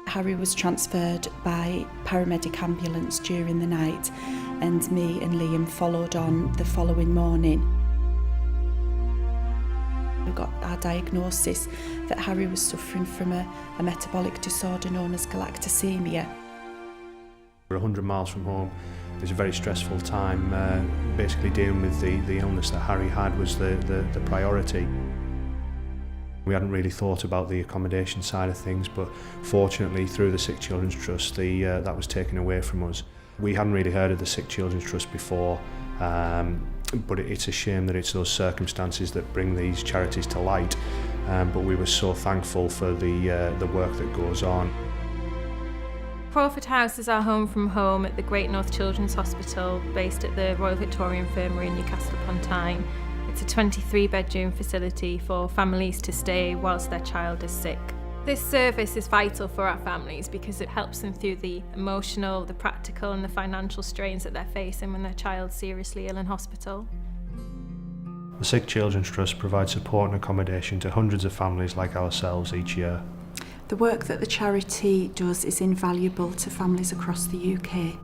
Harry was transferred by paramedic ambulance during the night, and me and Liam followed on the following morning. We got our diagnosis that Harry was suffering from a metabolic disorder known as galactosemia. We're 100 miles from home. It was a very stressful time. Basically dealing with the illness that Harry had was the priority. We hadn't really thought about the accommodation side of things, but fortunately through the Sick Children's Trust that was taken away from us. We hadn't really heard of the Sick Children's Trust before, but it's a shame that it's those circumstances that bring these charities to light, but we were so thankful for the work that goes on. Crawford House is our home from home at the Great North Children's Hospital, based at the Royal Victoria Infirmary in Newcastle upon Tyne. It's a 23-bedroom facility for families to stay whilst their child is sick. This service is vital for our families because it helps them through the emotional, the practical and the financial strains that they're facing when their child's seriously ill in hospital. The Sick Children's Trust provides support and accommodation to hundreds of families like ourselves each year. The work that the charity does is invaluable to families across the UK.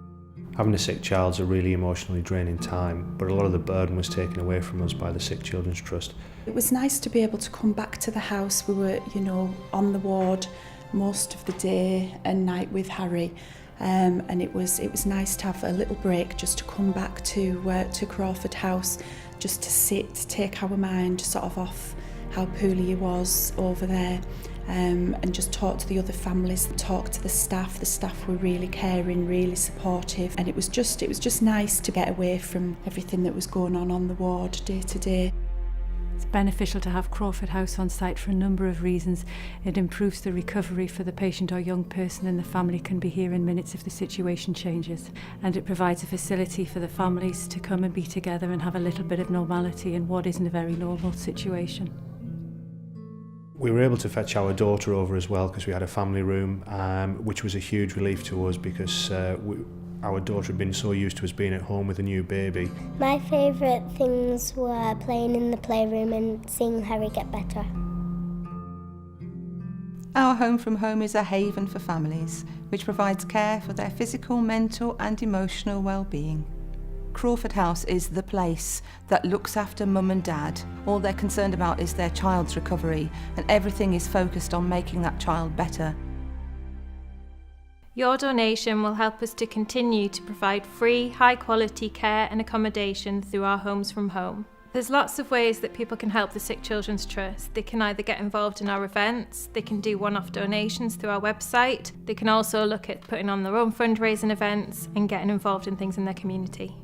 Having a sick child's a really emotionally draining time, but a lot of the burden was taken away from us by the Sick Children's Trust. It was nice to be able to come back to the house. We were, on the ward most of the day and night with Harry, and it was nice to have a little break just to come back to Crawford House, just to sit, take our mind sort of off how poorly he was over there. And just talk to the other families, talk to the staff. The staff were really caring, really supportive, and it was just nice to get away from everything that was going on the ward day to day. It's beneficial to have Crawford House on site for a number of reasons. It improves the recovery for the patient or young person, and the family can be here in minutes if the situation changes. And it provides a facility for the families to come and be together and have a little bit of normality in what isn't a very normal situation. We were able to fetch our daughter over as well because we had a family room, which was a huge relief to us because our daughter had been so used to us being at home with a new baby. My favourite things were playing in the playroom and seeing Harry get better. Our home from home is a haven for families, which provides care for their physical, mental and emotional well-being. Crawford House is the place that looks after mum and dad. All they're concerned about is their child's recovery, and everything is focused on making that child better. Your donation will help us to continue to provide free, high-quality care and accommodation through our homes from home. There's lots of ways that people can help the Sick Children's Trust. They can either get involved in our events, they can do one-off donations through our website, they can also look at putting on their own fundraising events and getting involved in things in their community.